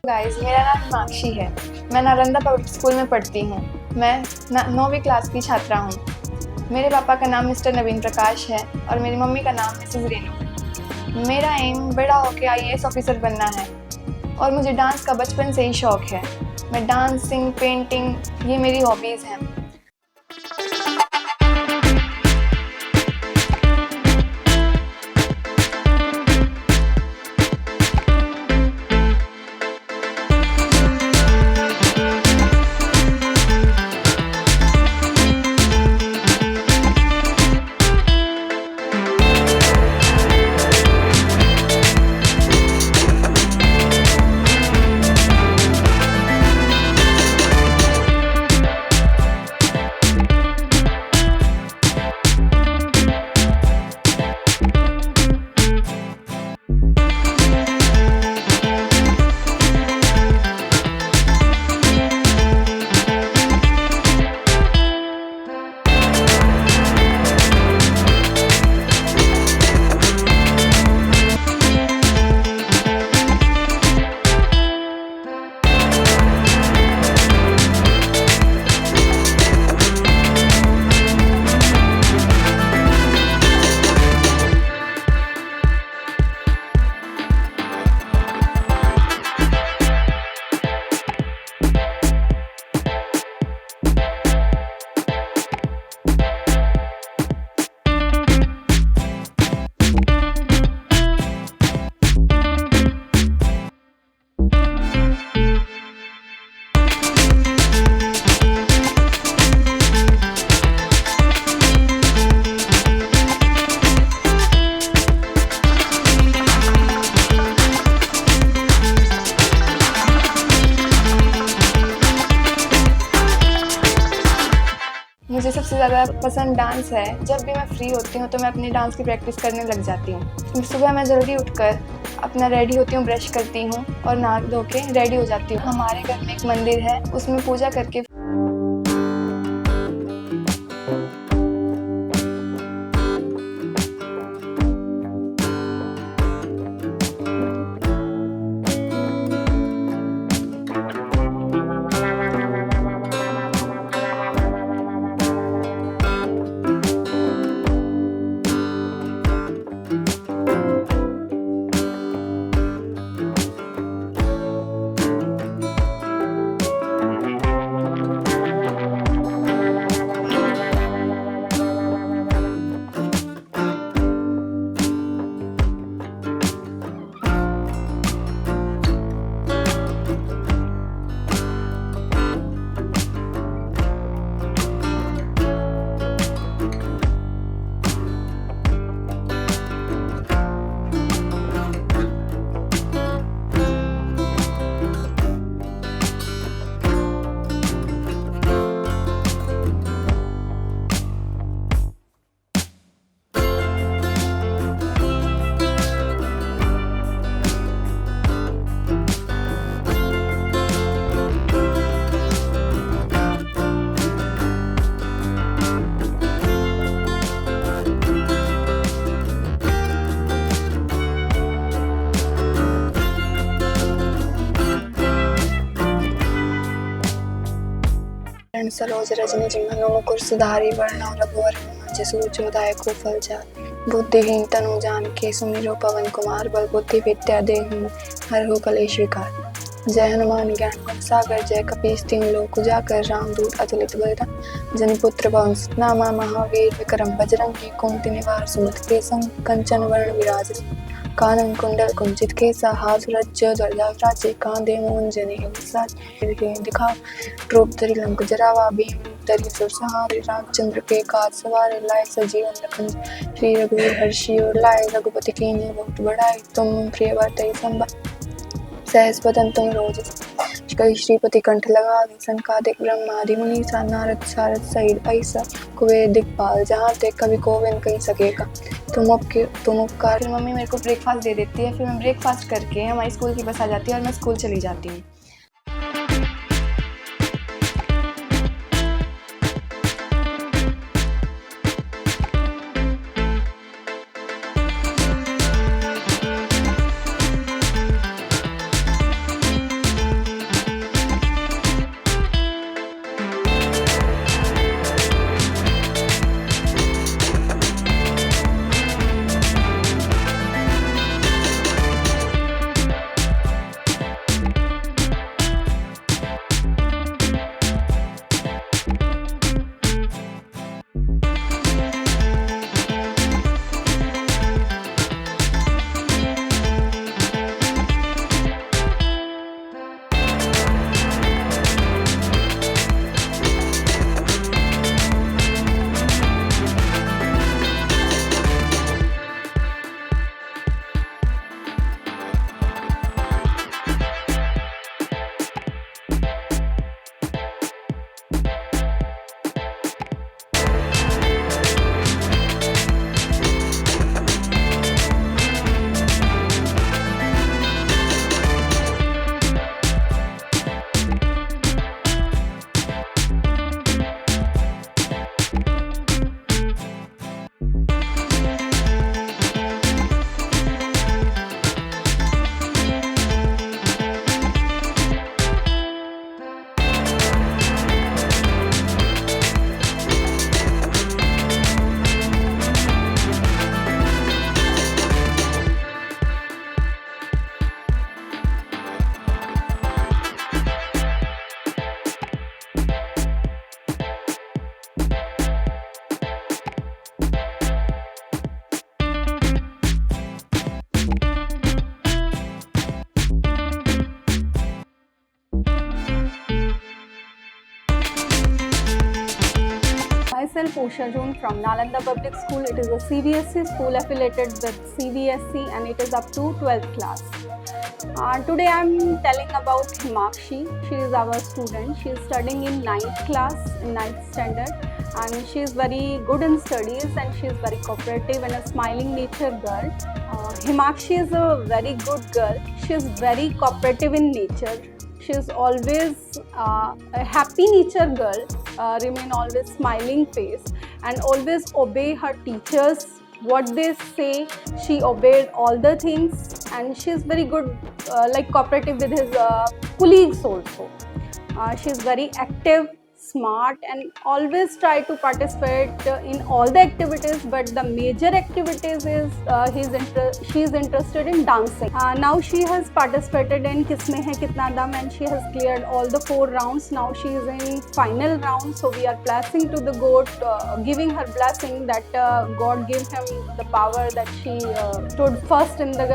Guys, मेरा नाम हिमांशी है। मैं नालंदा पब्लिक स्कूल में पढ़ती हूँ। मैं 9वीं क्लास की छात्रा हूँ। मेरे पापा का नाम मिस्टर नवीन प्रकाश है और मेरी मम्मी का नाम मिसेस रेनू। मेरा एम बड़ा होकर आईएएस ऑफिसर बनना है और मुझे डांस का बचपन से ही शौक है। मैं डांसिंग, पेंटिंग ये मेरी हॉबीज़ हैं। मुझे सबसे ज़्यादा पसंद डांस है। जब भी मैं फ्री होती हूँ तो मैं अपनी डांस की प्रैक्टिस करने लग जाती हूँ। सुबह मैं जल्दी उठकर अपना रेडी होती हूँ, ब्रश करती हूँ और नहा धो के रेडी हो जाती हूँ। हमारे घर में एक मंदिर है, उसमें पूजा करके सरोज रजनी जिम्मनो मुकुर सुधारी वर्णो रघुवर सूचोदाय को फल जात बुद्धिहीन तनु जान के सुमिरो पवन कुमार बल बुद्धि विद्या देहु हर हो कलेश विकार। जय हनुमान ज्ञान गुण सागर जय कपीस तीन लोक उजागर रामदूत अतुलित बलधाम जनि पुत्र पवन नामा महावीर विक्रम बजरंगी कुमति निवार सुमति के संग कंचन वर्ण विराज कानन कुंडल कुंचित केसा हाथ रज्जो ध्वजाराजे कांधे मूंज जनेऊ साज दिखा रूप धरि लंक जरावा भीम धरि सुरसहारे रामचंद्र के काज सवारे लाए सजीवन लखन श्री रघुवीर हर्षि और लाए रघुपति कीन्ही बहुत बड़ाई तुम प्रिय वर्तई संबा सहस बदन तुम रोज कई श्रीपति कंठ लगा संकादिक ब्रह्मादि मुनि सा नारद सारद सहित ऐसा कुबेर दिक्पाल जहाँ ते कभी कोविन कहीं सकेगा तुम उपकार। मम्मी मेरे को ब्रेकफास्ट दे देती है, फिर मैं ब्रेकफास्ट करके हमारी स्कूल की बस आ जाती है और मैं स्कूल चली जाती हूँ। myself Usha June from Nalanda Public School. It is a CBSE school affiliated with CBSE and it is up to 12th class. Today I am telling about Himakshi. She is our student. She is studying in 9th class, in 9th standard, and she is very good in studies and she is very cooperative and a smiling nature girl. Himakshi is a very good girl. She is very cooperative in nature. She is always a happy nature girl, remain always smiling face and always obey her teachers. What they say, she obeyed all the things and she is very good, like cooperative with his colleagues also. She is very active, smart and always try to participate in all the activities, but the major activities is she is interested in dancing. Now she has participated in Kisme Hai Kitna Dam and she has cleared all the 4 rounds. Now she is in final round, so we are blessing to the God, giving her blessing that God gave him the power that she stood first in the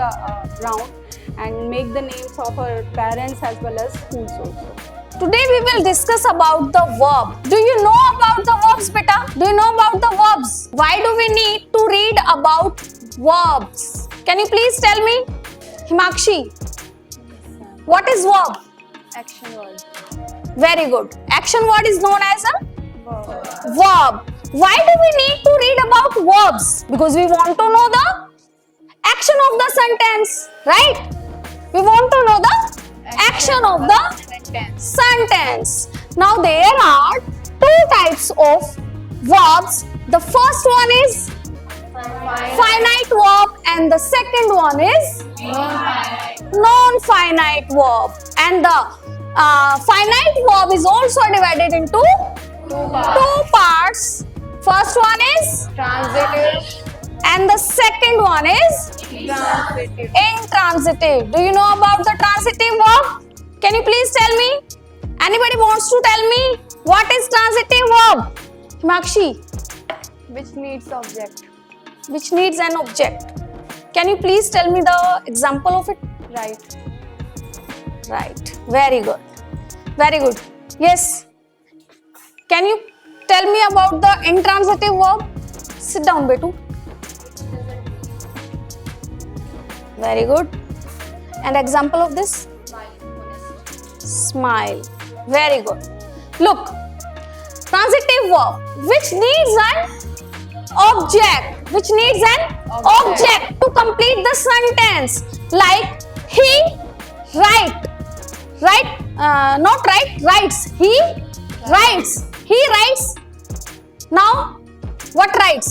round and make the names of her parents as well as schools also. Today we will discuss about the verb. Do you know about the verbs, beta? Do you know about the verbs? Why do we need to read about verbs? Can you please tell me? Himakshi, what is verb? Action word. Very good. Action word is known as a verb. Why do we need to read about verbs? Because we want to know the action of the sentence, right? We want to know the action of the sentence. Now there are 2 types of verbs. The first one is finite verb and the second one is non-finite verb. And the finite verb is also divided into 2 parts. First one is Transitive. and the second one is Transitive. intransitive. Do you know about the transitive verb? Can you please tell me? Anybody wants to tell me what is transitive verb? Himakshi, Which needs object. which needs an object. Can you please tell me the example of it? Right. Right. Very good. Very good. Yes. Can you tell me about the intransitive verb? Sit down, Betu. Very good. And example of this? Smile. Very good. Look, transitive verb which needs an object. Which needs an object to complete the sentence. Like he not writes. He writes. He writes. Now what writes?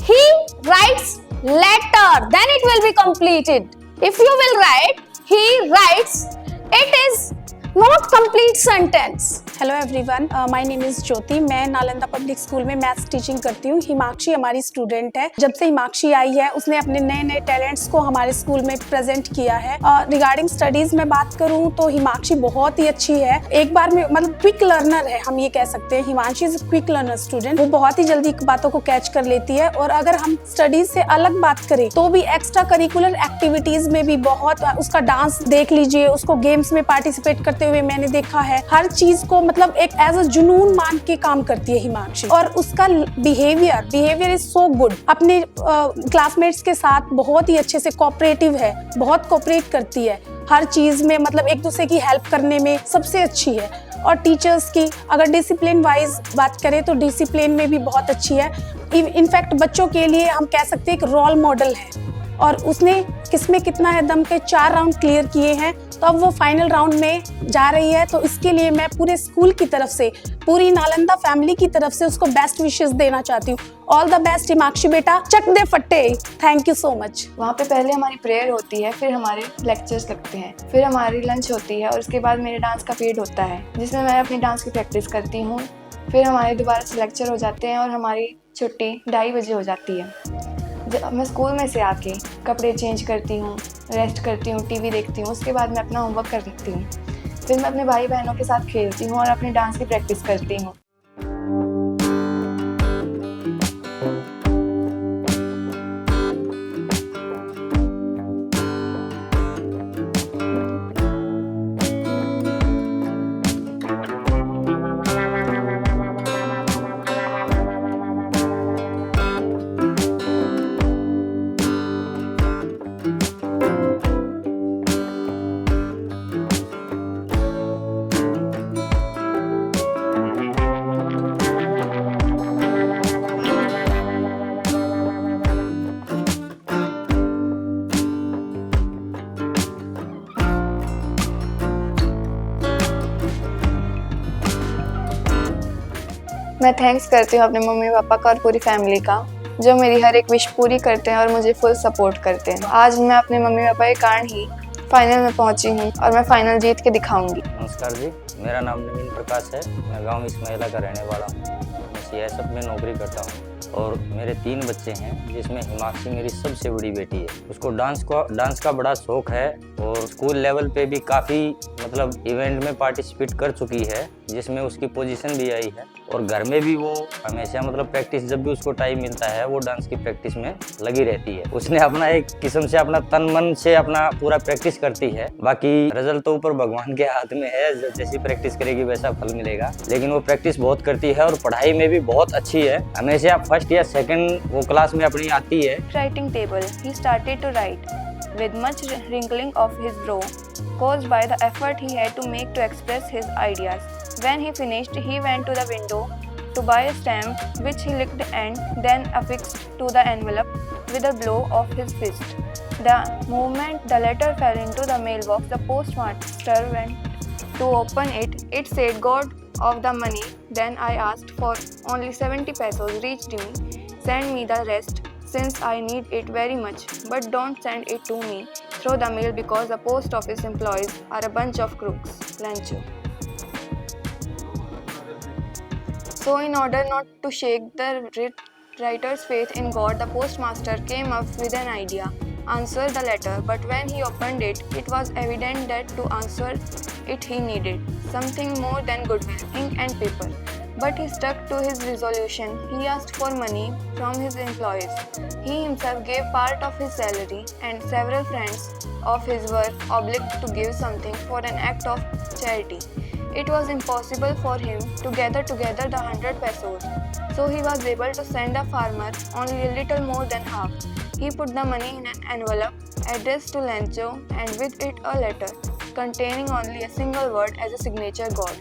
He writes letter. Then it will be completed. If you will write he writes, it is not complete sentence. Hello everyone, my name is Jyoti. मैं Nalanda public school में maths teaching करती हूँ। हिमाक्षी हमारी student है। जब से हिमाक्षी आई है उसने अपने नए नए टैलेंट्स को हमारे स्कूल में प्रेजेंट किया है। रिगार्डिंग स्टडीज में बात करूँ तो हिमाक्षी बहुत ही अच्छी है। एक बार में मतलब क्विक लर्नर है, हम ये कह सकते हैं। Himanshi is quick learner student. वो बहुत ही जल्दी बातों को कैच कर लेती है। और अगर हम स्टडीज से अलग बात करें तो भी एक्स्ट्रा करिकुलर एक्टिविटीज में भी बहुत, उसका डांस देख लीजिए, उसको गेम्स में पार्टिसिपेट करते हुए मैंने देखा है। हर चीज को मतलब एक एज अ जुनून मान के काम करती है हिमांशी। और उसका बिहेवियर इज सो गुड। अपने क्लासमेट्स के साथ बहुत ही अच्छे से कोऑपरेटिव है, बहुत कोऑपरेट करती है हर चीज में, मतलब एक दूसरे की हेल्प करने में सबसे अच्छी है। और टीचर्स की अगर डिसिप्लिन वाइज बात करें तो डिसिप्लिन में भी बहुत अच्छी है। इनफैक्ट बच्चों के लिए हम कह सकते हैं एक रोल मॉडल है। और उसने किसमें कितना है दम के 4 राउंड क्लियर किए हैं, तो अब वो फाइनल राउंड में जा रही है। तो इसके लिए मैं पूरे स्कूल की तरफ से, पूरी नालंदा फैमिली की तरफ से उसको बेस्ट विशेस देना चाहती हूँ। ऑल द बेस्ट हिमाक्षी बेटा, चक दे फट्टे। Thank you so much. वहाँ पे पहले हमारी प्रेयर होती है, फिर हमारे लेक्चर्स लगते हैं, फिर हमारी लंच होती है और उसके बाद मेरे डांस का पीरियड होता है जिसमें मैं अपनी डांस की प्रैक्टिस करती हूँ। फिर हमारे दोबारा से लेक्चर हो जाते हैं और हमारी छुट्टी 2:30 बजे हो जाती है। जब मैं स्कूल में से आके कपड़े चेंज करती हूँ, रेस्ट करती हूँ, टीवी देखती हूँ, उसके बाद मैं अपना होमवर्क करती हूँ। फिर मैं अपने भाई बहनों के साथ खेलती हूँ और अपने डांस की प्रैक्टिस करती हूँ। मैं थैंक्स करती हूँ अपने मम्मी पापा का और पूरी फैमिली का, जो मेरी हर एक विश पूरी करते हैं और मुझे फुल सपोर्ट करते हैं। आज मैं अपने मम्मी पापा के कारण ही फाइनल में पहुंची हूँ और मैं फाइनल जीत के दिखाऊंगी। नमस्कार जी, मेरा नाम नवीन प्रकाश है। मैं गांव इस्माइला का रहने वाला हूँ। मैं CISF में नौकरी करता हूँ और मेरे 3 बच्चे हैं, जिसमें हिमाक्षी मेरी सबसे बड़ी बेटी है। उसको डांस का बड़ा शौक है और स्कूल लेवल पे भी काफ़ी मतलब इवेंट में पार्टिसिपेट कर चुकी है, जिसमें उसकी पोजीशन भी आई है। और घर में भी वो हमेशा मतलब प्रैक्टिस, जब भी उसको टाइम मिलता है वो डांस की प्रैक्टिस में लगी रहती है। उसने अपना एक किस्म से अपना तन मन से अपना पूरा प्रैक्टिस करती है। बाकी रिजल्ट तो ऊपर भगवान के हाथ में है, जैसी प्रैक्टिस करेगी वैसा फल मिलेगा। लेकिन वो प्रैक्टिस बहुत करती है और पढ़ाई में भी बहुत अच्छी है। हमेशा फर्स्ट या सेकंड वो क्लास में अपनी आती है। Writing table, he started to write with much wrinkling of his brow, caused by the effort he had to make to express his ideas. When he finished, he went to the window to buy a stamp, which he licked and then affixed to the envelope with a blow of his fist. The moment the letter fell into the mailbox, the postmaster went to open it. It said, "God of the money." Then I asked for only 70 pesos. Reached me. Send me the rest, since I need it very much. But don't send it to me through the mail, because the post office employees are a bunch of crooks. Lancho. So, in order not to shake the writer's faith in God, the postmaster came up with an idea: answer the letter. But when he opened it, it was evident that to answer it he needed something more than goodwill, ink and paper. But he stuck to his resolution. He asked for money from his employees. He himself gave part of his salary, and several friends of his were obliged to give something for an act of charity. It was impossible for him to gather together the 100 pesos, so he was able to send the farmer only a little more than half. He put the money in an envelope addressed to Lancho, and with it a letter containing only a single word as a signature: God.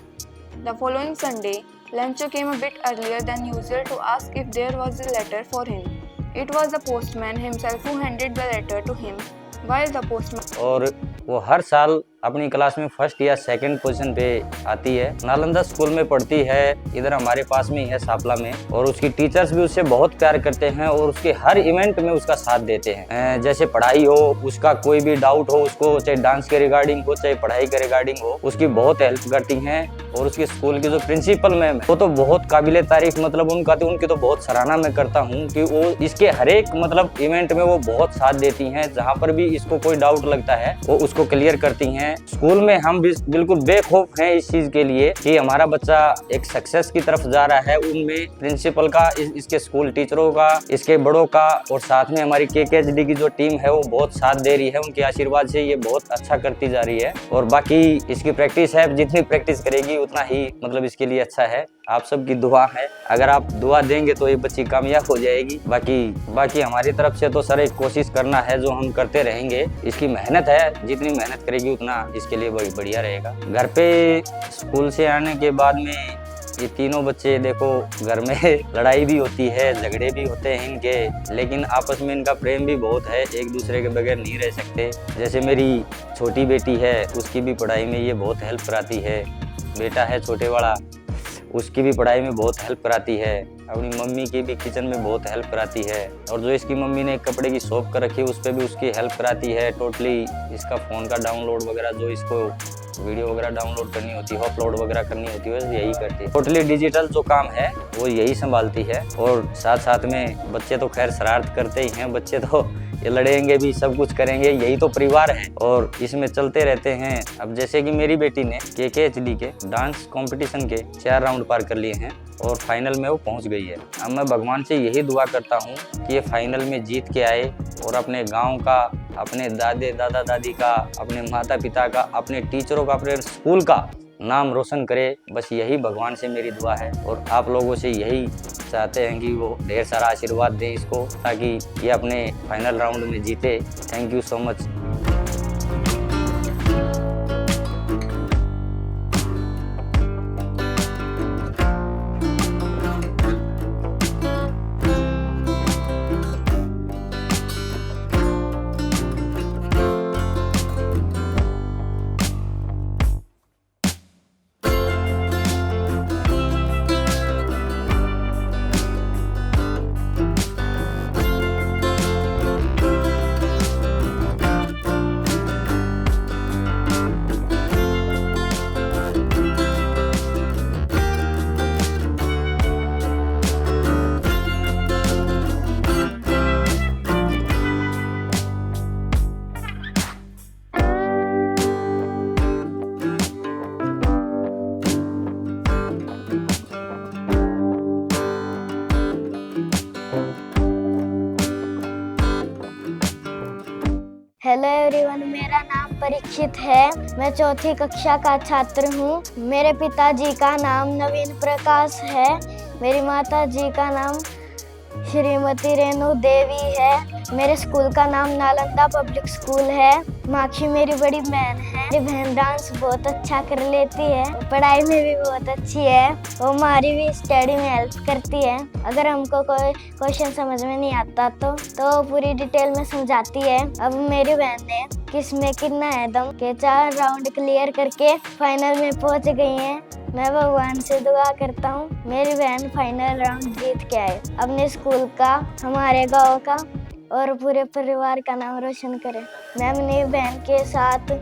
The following Sunday, Lancho came a bit earlier than usual to ask if there was a letter for him. It was the postman himself who handed the letter to him, while the postman और वो हर साल अपनी class में first या second position पे आती है। Nalanda school में पढ़ती है, इधर हमारे पास में ही है सापला में। और उसकी टीचर्स भी उससे बहुत प्यार करते हैं और उसके हर इवेंट में उसका साथ देते हैं। जैसे पढ़ाई हो, उसका कोई भी डाउट हो, उसको चाहे डांस के रिगार्डिंग हो चाहे पढ़ाई के रिगार्डिंग हो, उसकी बहुत हेल्प करती हैं। और उसके स्कूल की जो प्रिंसिपल मैम है वो तो बहुत काबिले तारीफ, मतलब उनकी तो बहुत सराहना मैं करता हूँ कि वो इसके हर एक मतलब इवेंट में वो बहुत साथ देती हैं। जहाँ पर भी इसको कोई डाउट लगता है वो उसको क्लियर करती हैं। स्कूल में हम भी बिल्कुल बेखौफ हैं इस चीज के लिए कि हमारा बच्चा एक सक्सेस की तरफ जा रहा है। उनमें प्रिंसिपल का, इसके स्कूल टीचरों का, इसके बड़ों का और साथ में हमारी KKHD की जो टीम है वो बहुत साथ दे रही है। उनके आशीर्वाद से ये बहुत अच्छा करती जा रही है। और बाकी इसकी प्रैक्टिस है, जितनी प्रैक्टिस करेगी उतना ही मतलब इसके लिए अच्छा है। आप सबकी दुआ है, अगर आप दुआ देंगे तो ये बच्ची कामयाब हो जाएगी। बाकी हमारी तरफ से तो सर एक कोशिश करना है, जो हम करते रहेंगे। इसकी मेहनत है, जितनी मेहनत करेगी उतना इसके लिए बढ़िया रहेगा। घर पे स्कूल से आने के बाद में ये तीनों बच्चे देखो, घर में लड़ाई भी होती है, झगड़े भी होते हैं इनके, लेकिन आपस में इनका प्रेम भी बहुत है, एक दूसरे के बगैर नहीं रह सकते। जैसे मेरी छोटी बेटी है, उसकी भी पढ़ाई में ये बहुत हेल्प कराती है। बेटा है छोटे वाला, उसकी भी पढ़ाई में बहुत हेल्प कराती है। अपनी मम्मी की भी किचन में बहुत हेल्प कराती है। और जो इसकी मम्मी ने कपड़े की शॉप कर रखी है उस पर भी उसकी हेल्प कराती है। टोटली इसका फ़ोन का डाउनलोड वगैरह, जो इसको वीडियो वगैरह डाउनलोड करनी होती है, अपलोड वगैरह करनी होती है, यही करती है। टोटली डिजिटल जो काम है वो यही संभालती है। और साथ साथ में बच्चे तो खैर शरारत करते ही हैं, बच्चे तो ये लड़ेंगे भी, सब कुछ करेंगे, यही तो परिवार है और इसमें चलते रहते हैं। अब जैसे कि मेरी बेटी ने KKHD के डांस कंपटीशन के 4 राउंड पार कर लिए हैं और फाइनल में वो पहुंच गई है। अब मैं भगवान से यही दुआ करता हूं कि ये फाइनल में जीत के आए और अपने गांव का, अपने दादा दादी का, अपने माता पिता का, अपने टीचरों का, अपने स्कूल का नाम रोशन करे। बस यही भगवान से मेरी दुआ है और आप लोगों से यही चाहते हैं कि वो ढेर सारा आशीर्वाद दें इसको, ताकि ये अपने फाइनल राउंड में जीते। Thank you so much. Hello everyone, मेरा नाम परीक्षित है। मैं चौथी कक्षा का छात्र हूँ। मेरे पिताजी का नाम नवीन प्रकाश है। मेरी माता जी का नाम श्रीमती रेणु देवी है। मेरे स्कूल का नाम नालंदा पब्लिक स्कूल है। माक्षी मेरी बड़ी बहन है। मेरी बहन डांस बहुत अच्छा कर लेती है, पढ़ाई में भी बहुत अच्छी है। वो हमारी भी स्टडी में हेल्प करती है। अगर हमको कोई क्वेश्चन समझ में नहीं आता तो पूरी डिटेल में समझाती है। अब मेरी बहन ने किसमें कितना है दम के 4 राउंड क्लियर करके फाइनल में पहुंच गई है। मैं भगवान से दुआ करता हूँ मेरी बहन फाइनल राउंड जीत के आए, अपने स्कूल का, हमारे गांव का और पूरे परिवार का नाम रोशन करे। मैं अपनी बहन के साथ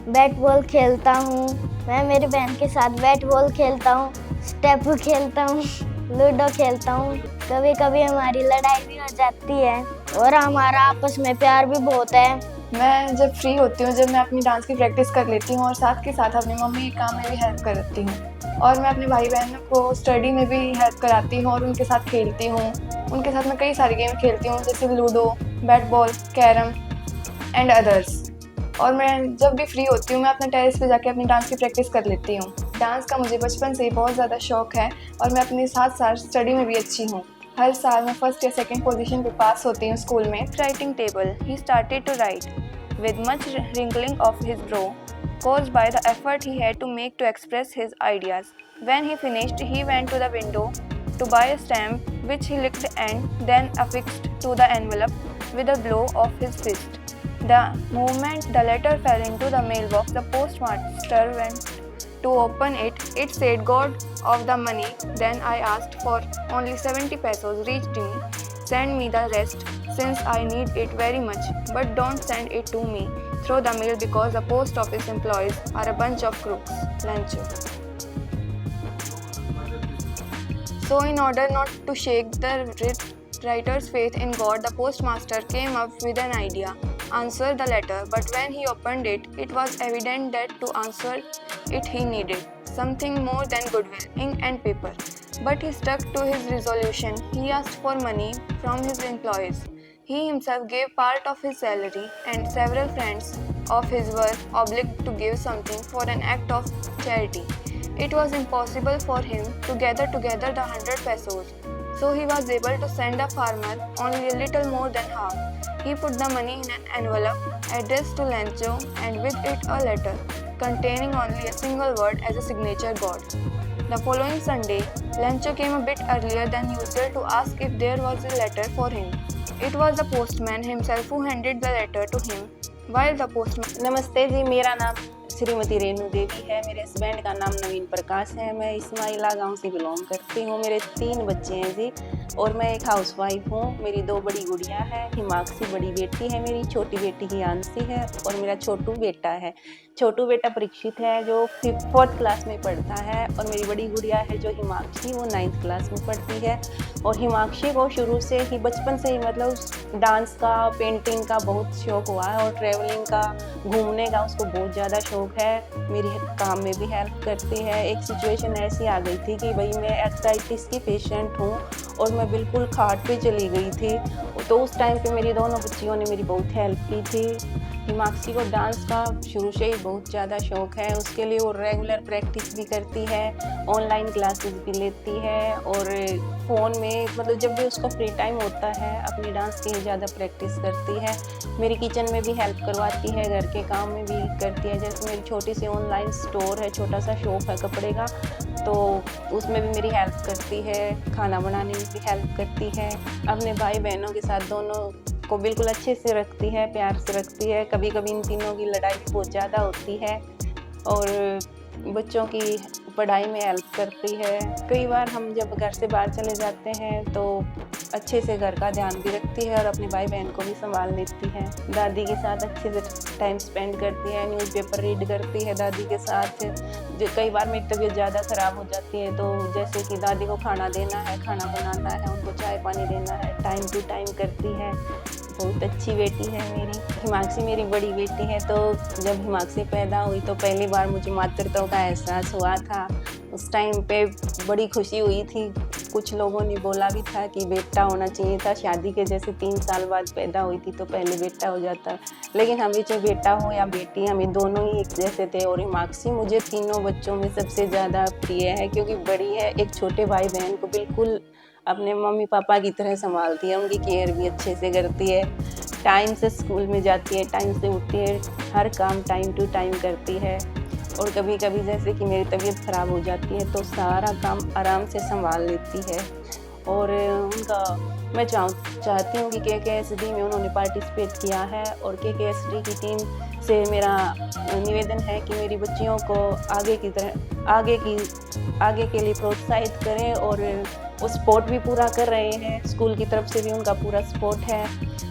बैट बॉल खेलता हूँ। मैं मेरी बहन के साथ बैट बॉल खेलता हूँ, स्टेप खेलता हूँ, लूडो खेलता हूँ। कभी कभी हमारी लड़ाई भी हो जाती है और हमारा आपस में प्यार भी बहुत है। मैं जब फ्री होती हूँ, जब मैं अपनी डांस की प्रैक्टिस कर लेती हूँ और साथ के साथ अपनी मम्मी के काम में भी हेल्प करती हूँ और मैं अपने भाई बहनों को स्टडी में भी हेल्प कराती हूँ और उनके साथ खेलती हूँ। उनके साथ मैं कई सारी गेम खेलती हूँ जैसे ludo, bat ball, carrom and others. और मैं जब भी फ्री होती हूँ मैं अपने टेरेस पे जाके अपनी डांस की प्रैक्टिस कर लेती हूँ। डांस का मुझे बचपन से ही बहुत ज़्यादा शौक है और मैं अपने साथ साथ स्टडी में भी अच्छी हूँ। हर साल मैं फर्स्ट या सेकंड पोजीशन पे पास होती हूँ स्कूल में। Writing table, he started to write with much wrinkling of his brow, caused by the effort he had to make to express his ideas. When he finished, he went to the window to buy a stamp, which he licked and then affixed to the envelope with a blow of his fist. The moment the letter fell into the mailbox, the postmaster went to open it. It said, "God of the money." Then I asked for only 70 pesos reached me. Send me the rest since I need it very much, but don't send it to me through the mail because the post office employees are a bunch of crooks. Lancho. So in order not to shake the writer's faith in God, the postmaster came up with an idea. Answer the letter, but when he opened it, it was evident that to answer it he needed something more than goodwill, ink and paper. But he stuck to his resolution. He asked for money from his employees. He himself gave part of his salary, and several friends of his were obliged to give something for an act of charity. It was impossible for him to gather together the 100 pesos, so he was able to send a farmer only a little more than half. He put the money in an envelope addressed to Lancho and with it a letter containing only a single word as a signature, God. The following Sunday, Lancho came a bit earlier than usual to ask if there was a letter for him. It was the postman himself who handed the letter to him. While the postman नमस्ते जी, मेरा नाम श्रीमती रेणु देवी है। मेरे husband का नाम नवीन प्रकाश है। मैं इस्माइला गांव से बिलोंग करती हूँ। मेरे 3 बच्चे हैं जी और मैं एक हाउसवाइफ हूँ। मेरी 2 बड़ी गुड़िया है, हिमाक्षी बड़ी बेटी है, मेरी छोटी बेटी हियांशी है और मेरा छोटू बेटा है। छोटू बेटा परीक्षित है जो 4th क्लास में पढ़ता है और मेरी बड़ी गुड़िया है जो हिमाक्षी, वो 9th क्लास में पढ़ती है। और हिमाक्षी को शुरू से ही, बचपन से ही मतलब डांस का, पेंटिंग का बहुत शौक हुआ है और ट्रैवलिंग का, घूमने का उसको बहुत ज़्यादा शौक है। मेरी काम में भी हेल्प करती है। एक सिचुएशन ऐसी आ गई थी कि भाई मैं एर्थराइटिस की पेशेंट हूँ और मैं बिल्कुल खाट पे चली गई थी, तो उस टाइम पे मेरी दोनों बच्चियों ने मेरी बहुत हेल्प की थी। हिमाक्षी को डांस का शुरू से ही बहुत ज़्यादा शौक है। उसके लिए वो रेगुलर प्रैक्टिस भी करती है, ऑनलाइन क्लासेस भी लेती है और फ़ोन में मतलब जब भी उसको फ्री टाइम होता है अपनी डांस की ज़्यादा प्रैक्टिस करती है। मेरी किचन में भी हेल्प करवाती है, घर के काम में भी करती है। जैसे मेरी छोटी सी ऑनलाइन स्टोर है, छोटा सा शॉप है कपड़े का, तो उसमें भी मेरी हेल्प करती है। खाना बनाने में भी हेल्प करती है। अपने भाई बहनों के साथ दोनों को बिल्कुल अच्छे से रखती है, प्यार से रखती है। कभी कभी इन तीनों की लड़ाई भी बहुत ज़्यादा होती है और बच्चों की पढ़ाई में हेल्प करती है। कई बार हम जब घर से बाहर चले जाते हैं तो अच्छे से घर का ध्यान भी रखती है और अपने भाई बहन को भी संभाल लेती है। दादी के साथ अच्छे से टाइम स्पेंड करती है, न्यूज़पेपर रीड करती है दादी के साथ। जो कई बार मेरी तबीयत ज़्यादा ख़राब हो जाती है तो जैसे कि दादी को खाना देना है, खाना बनाना है, उनको चाय पानी देना है, टाइम टू टाइम करती है। बहुत अच्छी बेटी है मेरी। हिमाक्षी मेरी बड़ी बेटी है, तो जब हिमाक्षी पैदा हुई तो पहली बार मुझे मातृत्व का एहसास हुआ था। उस टाइम पे बड़ी खुशी हुई थी कुछ लोगों ने बोला भी था कि बेटा होना चाहिए था, शादी के जैसे 3 साल बाद पैदा हुई थी तो पहले बेटा हो जाता, लेकिन हमें चाहे बेटा हो या बेटी, हमें दोनों ही एक जैसे थे। और हिमाक्षी मुझे तीनों बच्चों में सबसे ज़्यादा प्रिय है, क्योंकि बड़ी है, एक छोटे भाई बहन को बिल्कुल अपने मम्मी पापा की तरह संभालती है, उनकी केयर भी अच्छे से करती है, टाइम से स्कूल में जाती है, टाइम से उठती है, हर काम टाइम टू टाइम करती है। और कभी कभी जैसे कि मेरी तबीयत ख़राब हो जाती है तो सारा काम आराम से संभाल लेती है। और उनका मैं चाहती हूँ कि KKSD में उन्होंने पार्टिसिपेट किया है, और KKSD की टीम से मेरा निवेदन है कि मेरी बच्चियों को आगे के लिए प्रोत्साहित करें। और वो स्पोर्ट भी पूरा कर रहे हैं, स्कूल की तरफ से भी उनका पूरा सपोर्ट है।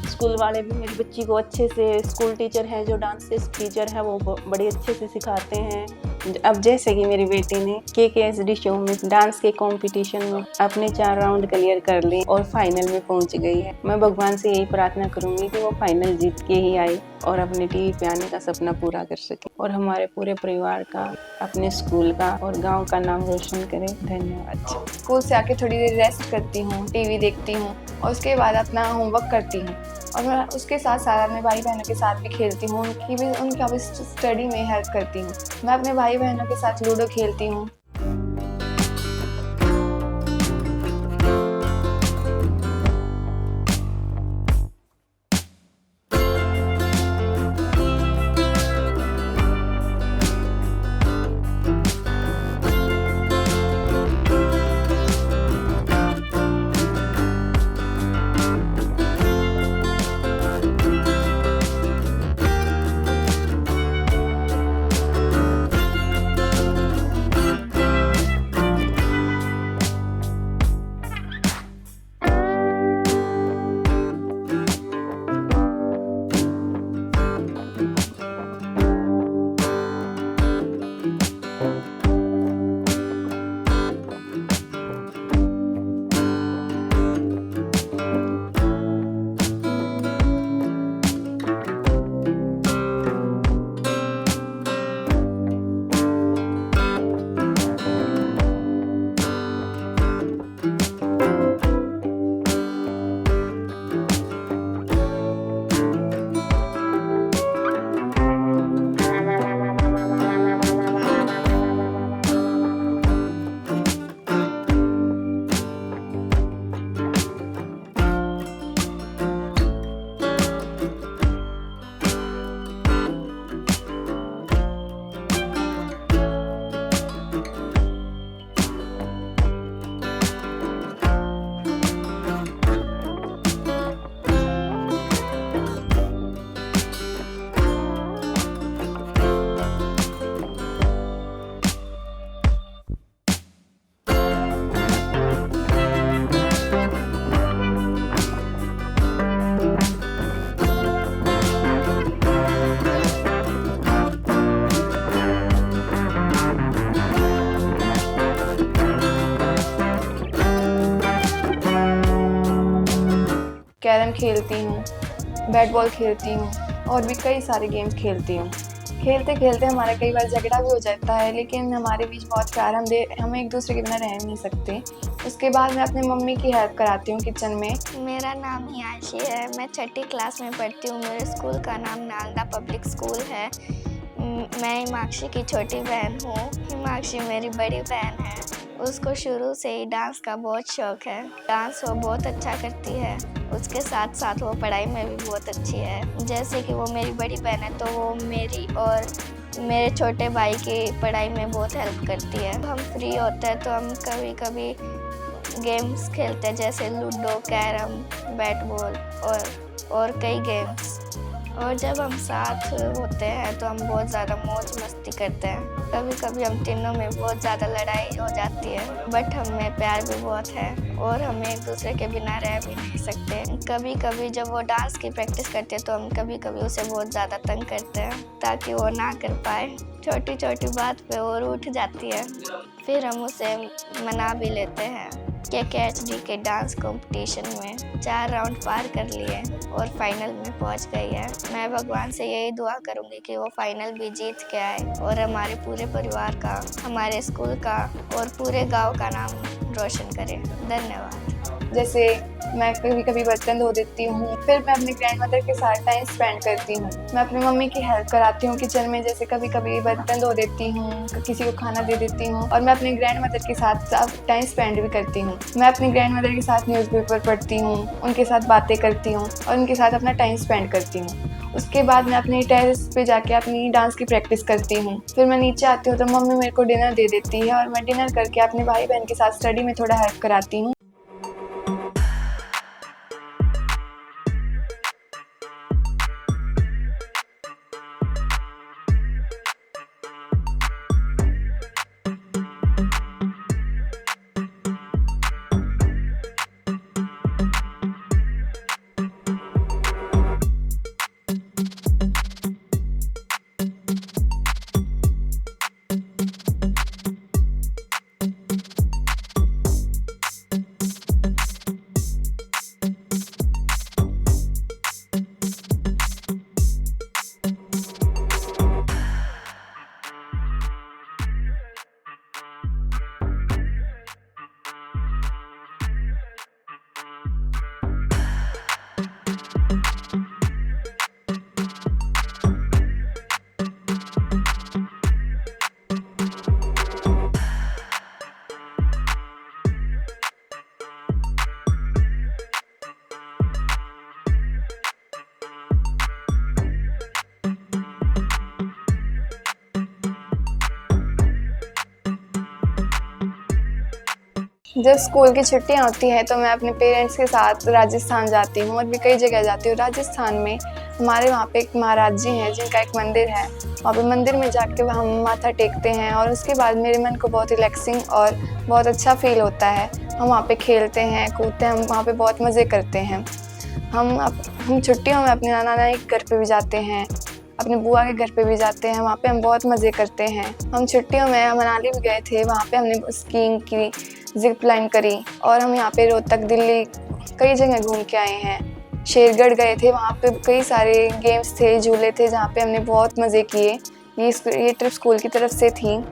स्कूल वाले भी मेरी बच्ची को अच्छे से, स्कूल टीचर हैं जो डांस टीचर हैं वो बड़े अच्छे से सिखाते हैं। अब जैसे कि मेरी बेटी ने KKSD शो में डांस के कंपटीशन में अपने 4 राउंड क्लियर कर लिए और फाइनल में पहुंच गई है। मैं भगवान से यही प्रार्थना करूंगी कि वो फाइनल जीत के ही आए और अपने टीवी पे आने का सपना पूरा कर सके, और हमारे पूरे परिवार का, अपने स्कूल का और गाँव का नाम रोशन करे। धन्यवाद। स्कूल से आके थोड़ी देर रेस्ट करती हूँ, टीवी देखती हूँ और उसके बाद अपना होमवर्क करती हूँ, और मैं उसके साथ साथ अपने भाई बहनों के साथ भी खेलती हूँ, उनका भी स्टडी में हेल्प करती हूँ। मैं अपने भाई बहनों के साथ लूडो खेलती हूँ। कैरम खेलती हूँ, बैट बॉल खेलती हूँ और भी कई सारे गेम्स खेलती हूँ। खेलते खेलते हमारा कई बार झगड़ा भी हो जाता है, लेकिन हमारे बीच बहुत प्यार, हम एक दूसरे के बिना रह नहीं सकते। उसके बाद मैं अपनी मम्मी की हेल्प कराती हूँ किचन में। मेरा नाम हिमांशी है, मैं 6ठी क्लास में पढ़ती हूँ। मेरे स्कूल का नाम नालंदा पब्लिक स्कूल है। मैं हिमांशी की छोटी बहन हूँ। हिमांशी मेरी बड़ी बहन है। उसको शुरू से ही डांस का बहुत शौक है। डांस वो बहुत अच्छा करती है। उसके साथ साथ वो पढ़ाई में भी बहुत अच्छी है। जैसे कि वो मेरी बड़ी बहन है तो वो मेरी और मेरे छोटे भाई की पढ़ाई में बहुत हेल्प करती है। हम फ्री होते हैं तो हम कभी कभी गेम्स खेलते हैं, जैसे लूडो, कैरम, बैट बॉल और कई गेम्स। और जब हम साथ होते हैं तो हम बहुत ज़्यादा मौज मस्ती करते हैं। कभी कभी हम तीनों में बहुत ज़्यादा लड़ाई हो जाती है, बट हम में प्यार भी बहुत है और हम एक दूसरे के बिना रह भी नहीं सकते। कभी कभी जब वो डांस की प्रैक्टिस करती है तो हम कभी कभी उसे बहुत ज़्यादा तंग करते हैं ताकि वो ना कर पाए। छोटी छोटी बात पे वो रूठ जाती है, फिर हम उसे मना भी लेते हैं। KKHD के डांस कंपटीशन में 4 राउंड पार कर लिए और फाइनल में पहुंच गई है। मैं भगवान से यही दुआ करूंगी कि वो फाइनल भी जीत के आए और हमारे पूरे परिवार का, हमारे स्कूल का और पूरे गांव का नाम रोशन करे। धन्यवाद। जैसे मैं कभी कभी बर्तन धो देती हूँ, फिर मैं अपने ग्रैंड मदर के साथ टाइम स्पेंड करती हूँ। मैं अपनी मम्मी की हेल्प कराती हूँ किचन में, जैसे कभी कभी बर्तन धो देती हूँ, किसी को खाना दे देती हूँ। और मैं अपने ग्रैंड मदर के साथ टाइम स्पेंड भी करती हूँ। मैं अपनी ग्रैंड मदर के साथ न्यूज़पेपर पढ़ती हूँ, उनके साथ बातें करती हूँ और उनके साथ अपना टाइम स्पेंड करती हूँ। उसके बाद मैं अपनी टेरेस पे जाके अपनी डांस की प्रैक्टिस करती हूँ। फिर मैं नीचे आती हूँ तो मम्मी मेरे को डिनर दे देती है और मैं डिनर करके अपने भाई बहन के साथ स्टडी में थोड़ा हेल्प कराती हूँ। जब स्कूल की छुट्टियां होती हैं तो मैं अपने पेरेंट्स के साथ राजस्थान जाती हूँ और भी कई जगह जाती हूँ। राजस्थान में हमारे वहाँ पे एक महाराज जी हैं जिनका एक मंदिर है। वहाँ पे मंदिर में जाके हम माथा टेकते हैं और उसके बाद मेरे मन को बहुत रिलैक्सिंग और बहुत अच्छा फील होता है। हम वहाँ पे खेलते हैं, कूदते हैं, हम वहाँ पे बहुत मज़े करते हैं। हम छुट्टियों में अपने नाना नानी के घर पे भी जाते हैं, अपने बुआ के घर पे भी जाते हैं। वहाँ पे हम बहुत मज़े करते हैं। हम छुट्टियों में मनाली भी गए थे, वहाँ पे हमने स्कीइंग की, जिप लाइन करी और हम यहाँ पे रोहतक, दिल्ली कई जगह घूम के आए हैं। शेरगढ़ गए थे, वहाँ पे कई सारे गेम्स थे, झूले थे जहाँ पे हमने बहुत मज़े किए। ये ट्रिप स्कूल की तरफ से थी।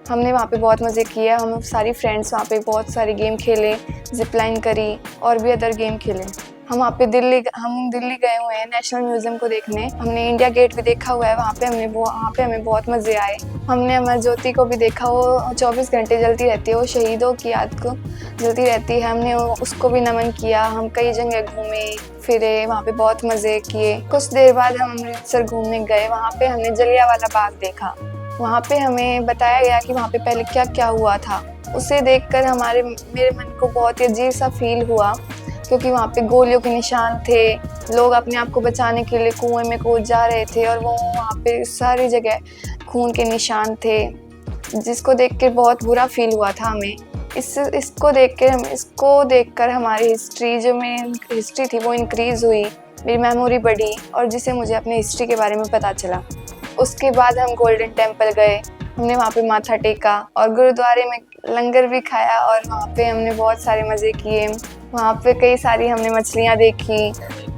हमने वहाँ पे बहुत मज़े किए। हम सारी फ्रेंड्स वहाँ पे बहुत सारे गेम खेले, जिप लाइन करी और भी अदर गेम खेले। हम दिल्ली गए हुए हैं नेशनल म्यूज़ियम को देखने। हमने इंडिया गेट भी देखा हुआ है। वहाँ पे हमें बहुत मज़े आए। हमने अमर ज्योति को भी देखा, वो 24 घंटे जलती रहती है, वो शहीदों की याद को जलती रहती है। हमने उसको भी नमन किया। हम कई जगह घूमे फिरे, वहाँ पे बहुत मज़े किए। कुछ देर बाद हम अमृतसर घूमने गए। वहाँ पे हमने जलियांवाला बाग देखा। वहाँ पे हमें बताया गया कि वहाँ पे पहले क्या क्या हुआ था। उसे देखकर मेरे मन को बहुत ही अजीब सा फील हुआ, क्योंकि वहाँ पे गोलियों के निशान थे। लोग अपने आप को बचाने के लिए कुएं में कूद जा रहे थे और वो वहाँ पे सारी जगह खून के निशान थे, जिसको देख के बहुत बुरा फील हुआ था हमें। इसको देखकर हमारी हिस्ट्री थी वो इंक्रीज़ हुई, मेरी मेमोरी बढ़ी और जिससे मुझे अपनी हिस्ट्री के बारे में पता चला। उसके बाद हम गोल्डन टेम्पल गए। हमने वहाँ पे माथा टेका और गुरुद्वारे में लंगर भी खाया और वहाँ पे हमने बहुत सारे मज़े किए। वहाँ पे कई सारी हमने मछलियाँ देखी।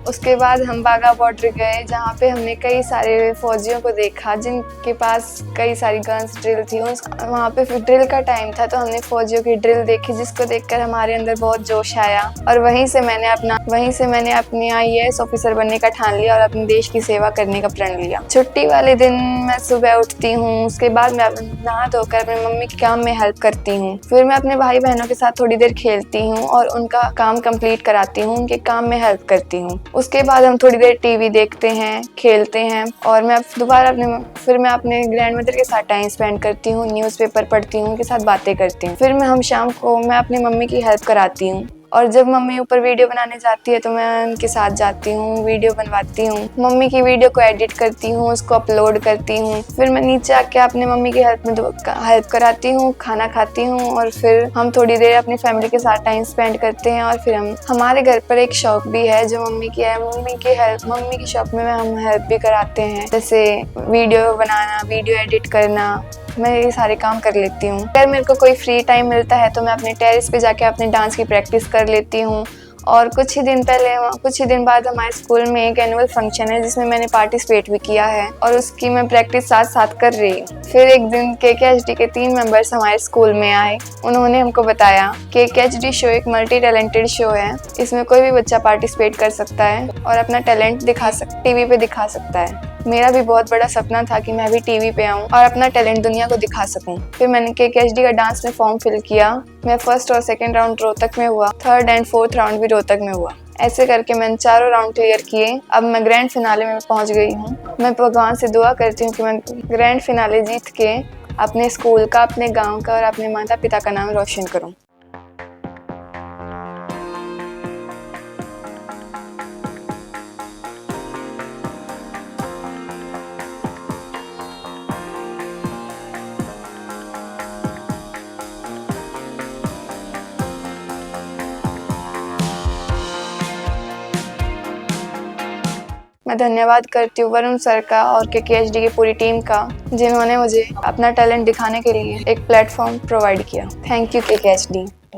उसके बाद हम बाघा बॉर्डर गए, जहाँ पे हमने कई सारे फौजियों को देखा जिनके पास कई सारी गन्स, ड्रिल थी। वहाँ पे फिर ड्रिल का टाइम था तो हमने फौजियों की ड्रिल देखी, जिसको देखकर हमारे अंदर बहुत जोश आया और वहीं से मैंने अपने IAS ऑफिसर बनने का ठान लिया और अपने देश की सेवा करने का प्रण लिया। छुट्टी वाले दिन मैं सुबह उठती हूँ, उसके बाद मैं नहा धोकर अपनी मम्मी के काम में हेल्प करती हूँ। फिर मैं अपने भाई बहनों के साथ थोड़ी देर खेलती हूँ और उनका काम कंप्लीट कराती हूँ, उनके काम में हेल्प करती हूँ। उसके बाद हम थोड़ी देर टीवी देखते हैं, खेलते हैं और मैं अपने ग्रैंड मदर के साथ टाइम स्पेंड करती हूँ, न्यूज़पेपर पढ़ती हूँ, उनके साथ बातें करती हूँ। फिर हम शाम को मैं अपनी मम्मी की हेल्प कराती हूँ और जब मम्मी ऊपर वीडियो बनाने जाती है तो मैं उनके साथ जाती हूँ, वीडियो बनवाती हूँ। मम्मी की वीडियो को एडिट करती हूँ, उसको अपलोड करती हूँ। फिर मैं नीचे आके अपने मम्मी की हेल्प कराती हूँ, खाना खाती हूँ और फिर हम थोड़ी देर अपनी फैमिली के साथ टाइम स्पेंड करते हैं। और फिर हमारे घर पर एक शॉप भी है जो मम्मी की है। मम्मी की शॉप में हम हेल्प भी कराते हैं, जैसे वीडियो बनाना, वीडियो एडिट करना। मैं ये सारे काम कर लेती हूँ। अगर मेरे को कोई फ्री टाइम मिलता है तो मैं अपने टेरेस पे जाके अपने डांस की प्रैक्टिस कर लेती हूँ और कुछ ही दिन बाद हमारे स्कूल में एक एनुअल फंक्शन है जिसमें मैंने पार्टिसिपेट भी किया है और उसकी मैं प्रैक्टिस साथ साथ कर रही हूँ। फिर एक दिन KKHD के 3 मेंबर्स हमारे स्कूल में आए। उन्होंने हमको बताया कि KKHD शो एक मल्टी टैलेंटेड शो है, इसमें कोई भी बच्चा पार्टिसिपेट कर सकता है और अपना टैलेंट टीवी पे दिखा सकता है। मेरा भी बहुत बड़ा सपना था कि मैं भी टीवी पे आऊँ और अपना टैलेंट दुनिया को दिखा सकूँ। फिर मैंने KKHD का डांस में फॉर्म फिल किया। मैं फर्स्ट और सेकंड राउंड रोहतक में हुआ, थर्ड एंड फोर्थ राउंड भी रोहतक में हुआ। ऐसे करके मैंने चारों राउंड क्लियर किए। अब मैं ग्रैंड फिनाले में पहुंच गई हूँ। मैं भगवान से दुआ करती हूँ कि मैं ग्रैंड फिनाले जीत के अपने स्कूल का, अपने गांव का और अपने माता पिता का नाम रोशन करूँ। मैं धन्यवाद करती हूँ वरुण सर का और KKHD की पूरी टीम का, जिन्होंने मुझे अपना टैलेंट दिखाने के लिए एक प्लेटफॉर्म प्रोवाइड किया। Thank you KKHD।